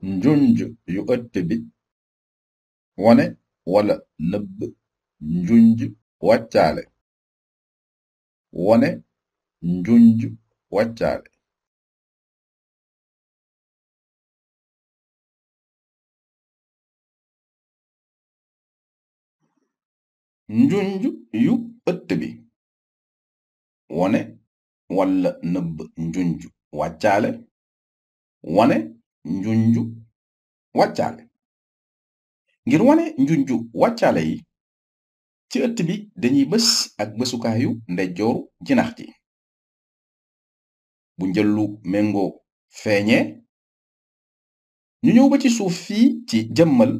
njunj yu ëtt bi wane wala nëbb njunj wàccaale wane njunj wàccaale njunj yu ëtt bi wane wala nëbb njunj wàccaale wane njunj wàccaale ngir wane njunju wàccaale yi ci ëtt bi dañuy bës ak bësukaayu ndeyjooru jinax ji bu njëllu méngoo feeñee ñu ñëw ba ci suuf fii ci jëmmal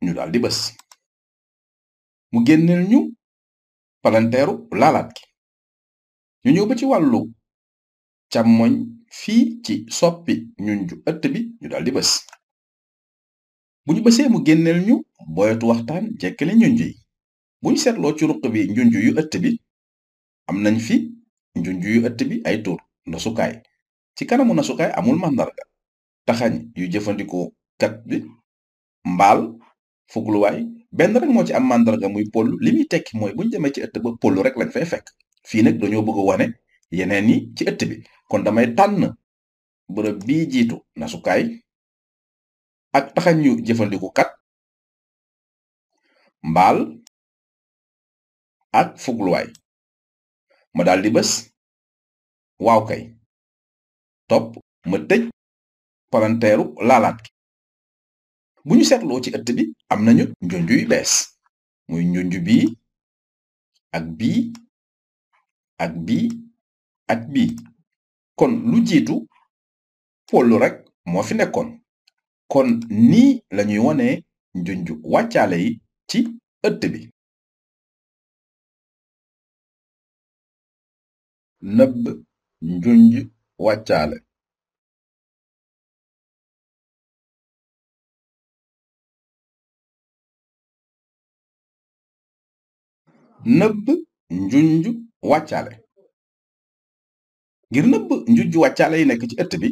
ñu daldi bës mu génneel ñu palanteeru laalaat gi ñu ñëw ba ci wàllu càmmoñ fii ci soppi njunju ëtt bi ñu daldi bës bu ñu bësee mu génneel ñu boyetu waxtaan jekkale njunj yi bu ñu seetloo ci ruq bi njunj yu ëtt bi am nañ fi njunj yu ëtt bi ay tur nasukaay ci kanamu nasukaay amul màndarga taxañ yu jëfandikoo kat bi mbaal fugluwaay benn rek moo ci am màndarga muy pollu li muy tekki mooy buñ demee ci ëtt ba pollu rek lañ fay fekk fii nag dañoo bëgg wane yeneen yi ci ëtt bi kon damay tànn bërëb bii jiitu nasukaay ak taxañ yu jëfandiku kat mbaal ak fugluwaay ma daldi bës waaw kay topp ma tëj palanteeru laalaat gi bu ñu seetloo ci ëtt bi am nañu njunj yu bees muy njunj bii ak bii ak bii ak bii kon lu jiitu pollu rek moo fi nekkoon kon nii lañuy wone njunj wàccaale yi ci ëtt bi nëbb njunj wàccaale nëbb njunj wàccaale ngir nëbb njunj wàccaale yi nekk ci ëtt bi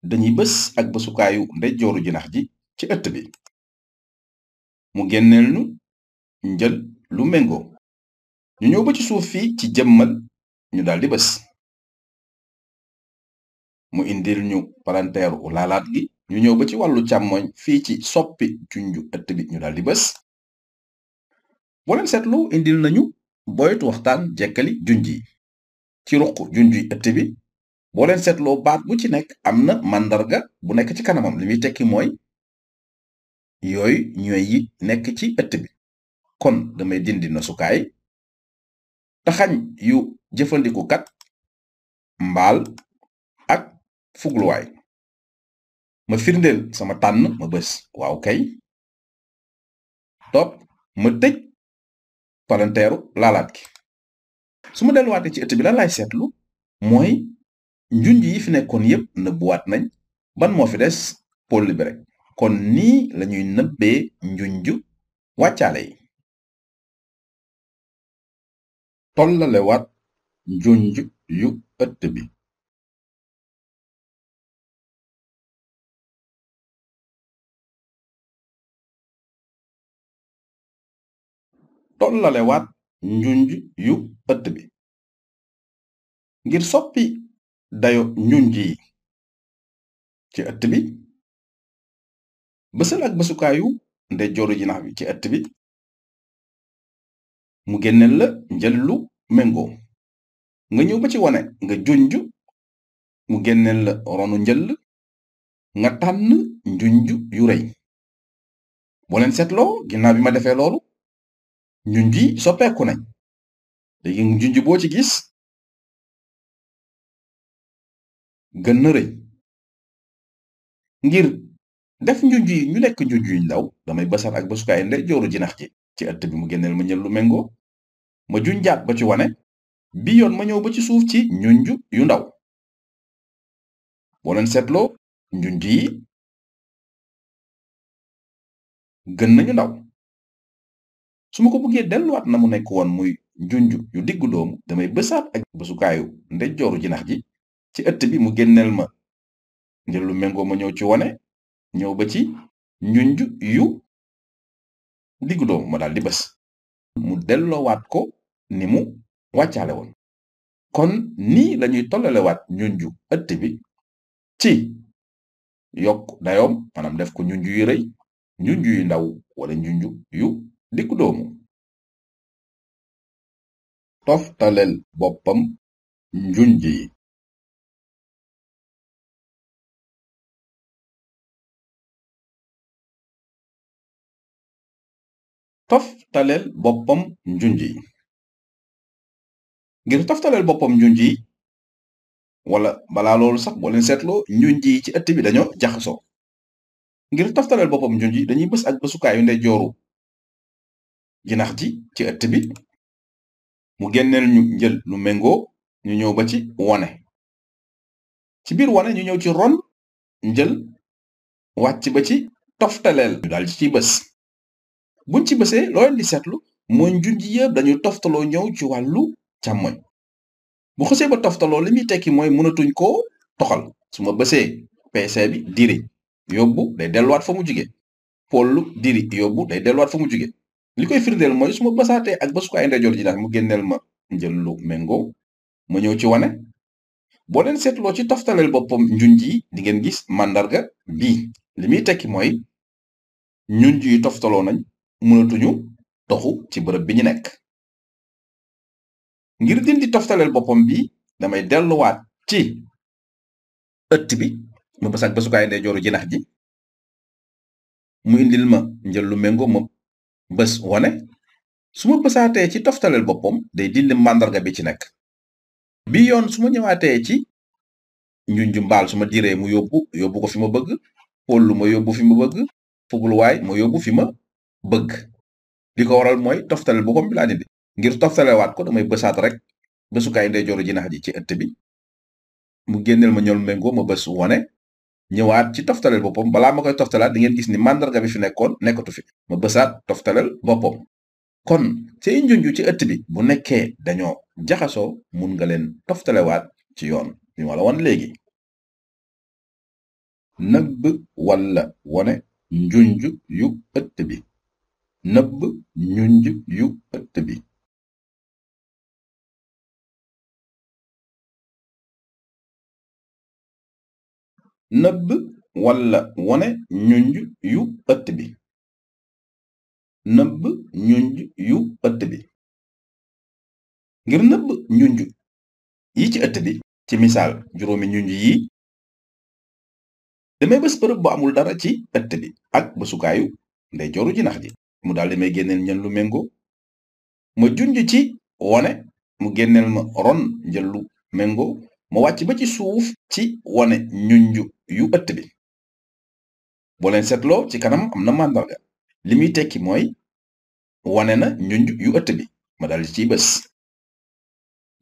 dañuy bës ak bësukaayu ndeyjooru jinax ji ci ëtt bi mu génneel ñu njël lu méngoo ñu ñëw ba ci suuf fii ci jëmmal ñu daldi bës mu indil ñu palanteeru laalaat gi ñu ñëw ba ci wàllu càmmoñ fii ci soppi junju ëtt bi ñu daldi bës boo leen seetlu indil nañu boyetu waxtaan jekkali junj yi ci ruq junjuy ëtt bi boo leen seetloo baat bu ci nekk am na màndarga bu nekk ci kanamam li muy tekki mooy yooyu ñooy yi nekk ci ëtt bi kon damay dindi nasukaay taxañ yu jëfandikukat mbaal ak fugluwaay ma firndeel sama tànn ma bës waaw kay topp ma tëj palanteeru laalaat gi su ma delluwaatee ci ëtt bi lan laay seetlu mooy njunj yi fi nekkoon yépp nëbbuwaat nañ ban moo fi des poll bi rek kon nii lañuy nëbbee njunj wàccaale yi tollalewaat njunj yu ëtt bi tollalewaat njunj yu ëtt bi ngir soppi dayo njunj yi ci ëtt bi bësal ak bësukaayu ndeyjooru jinax bi ci ëtt bi mu génneel la njël lu méngoo nga ñëw ba ci wane nga junj mu génneel la ronu njël nga tànn njunj yu rëy boo leen seetloo ginnaaw bi ma defee loolu njunj yi soppeeku nañ léegi njunj boo ci gis gën na rëy ngir def njunj yi ñu nekk njunj yu ndaw damay bësal ak bësukaay ndeyjooru jinax ji ci ëtt bi mu génneel ma njël lu méngoo ma junjaat ba ci wane bi yoon ma ñëw ba ci suuf ci njunj yu ndaw boo leen seetloo njunj yi gën nañu ndaw su ma ko bëggee delluwaat na mu nekk woon muy njunj yu diggu doomu damay bësaat ak bësukaayu ndeyjooru jinax ji ci ëtt bi mu génneel ma njël lu méngoo ma ñëw ci wane ñëw ba ci njunj yu diggu doomu ma daal di bës mu delloowaat ko ni mu wàccaale woon kon nii lañuy tollalewaat njunju ëtt bi ci yokk dayoom maanaam def ko njunju yu rëy njunju yu ndaw wala njunju yu diggu doomu toftaleel boppam njunj yi toftaleel boppam njunj yi ngir toftaleel boppam njunj yi wala balaa loolu sax boo leen seetloo njunj yi ci ëtt bi dañoo jaxasoo ngir toftaleel boppam njunj yi dañuy bës ak bësukaayu ndeyjooru jinax ji ci ëtt bi mu génneel ñu njël lu méngoo ñu ñëw ba ci wone ci biir wone ñu ñëw ci ron njël wàcc ba ci toftaleel ñu daal ci bës buñ ci bësee loo leen di seetlu mooy njunj yëpp dañu toftaloo ñëw ci wàllu càmmoñ bu xësee ba toftaloo li muy tekki mooy mënatuñ koo toxal su ma bësee PC bi diri yóbbu day delluwaat fa mu jóge pollu diri yóbbu day delluwaat fa mu jóge li koy firndeel mooy su ma bësaatee ak bësukaay ndeyjoor ji daal mu génneel ma njël lu méngoo ma ñëw ci wane boo leen seetloo ci toftaleel boppam njunj yi di ngeen gis màndarga bii li muy tekki mooy njunj yi toftaloo nañ mënatuñu toxu ci bërëb bi ñu nekk ngir dindi toftaleel boppam bi damay delluwaat ci ëtt bi ma bës ak bësukaay ndeyjooru jinax ji mu indil ma njël lu méngoo ma bës wone su ma bësaatee ci toftaleel boppam day dindi màndarga bi ci nekk bi yoon su ma ñëwaatee ci njunju mbaal su ma diree mu yóbbu ko fi ma bëgg pollu ma yóbbu fi ma bëgg fugluwaay ma yóbbu fi ma bëgg li ko waral mooy toftaleel boppam bi laa dindi ngir toftalewaat ko damay bësaat rek bësukaay ndeyjooru jinax ji ci ëtt bi mu génneel ma ñool méngoo ma bës wone ñëwaat ci toftaleel boppam balaa ma koy toftalaat di ngeen gis ni màndarga bi fi nekkoon nekkatu fi ma bësaat toftaleel boppam kon say njunju ci ëtt bi bu nekkee dañoo jaxasoo mun nga leen toftalewaat ci yoon bi ma la wan léegi nëbb walla wone njunj yu ëtt bi nëbb njunj yu ëtt bi nëbb walla wone njunj yu ëtt bi nëbb njunj yu ëtt bi ngir nëbb njunj yi ci ëtt bi ci misaal juróomi njunj yi damay bës bërëb bu amul dara ci ëtt bi ak bësukaayu ndeyjooru jinax ji mu daal di may génneel njël lu méngoo ma junj ci wone mu génneel ma ron njël lu méngoo ma wàcc ba ci suuf ci wone njunj yu ëtt bi boo leen seetloo ci kanam am na màndarga li muy tekki mooy wane na njunj yu ëtt bi ma daldi ciy bës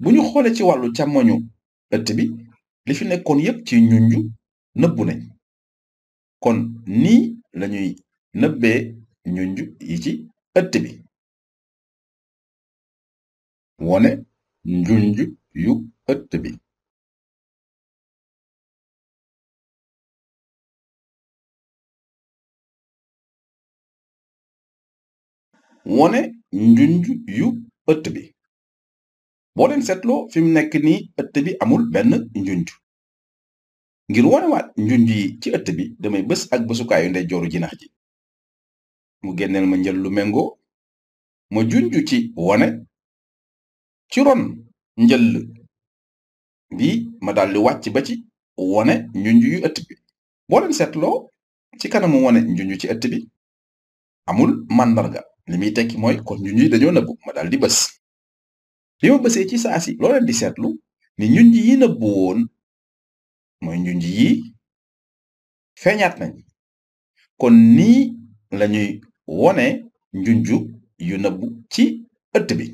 bu ñu xoolee ci wàllu càmmoñu ëtt bi li fi nekkoon yépp ci njunj nëbbu nañ kon nii lañuy nëbbee njunj yi ci ëtt bi wone njunj yu ëtt bi wone njunj yu ëtt bi boo leen seetloo fi mu nekk nii ëtt bi amul benn njunj ngir wonewaat njunj yi ci ëtt bi damay bës ak bësukaayu ndeyjooru jinax ji mu génneel ma njël lu méngoo ma junj ci wone ci ron njël bi ma daldi wàcc ba ci wone njunj yu ëtt bi boo leen seetloo ci kanamu wone njunj ci ëtt bi amul màndarga li muy tekki mooy kon njunj yi dañoo nëbbu ma daldi bës li ma bësee ci saasi loo leen di seetlu ni njunj yi nëbbu woon mooy njunj yi feeñaat nañ kon nii lañuy wone njunj yu nëbbu ci ëtt bi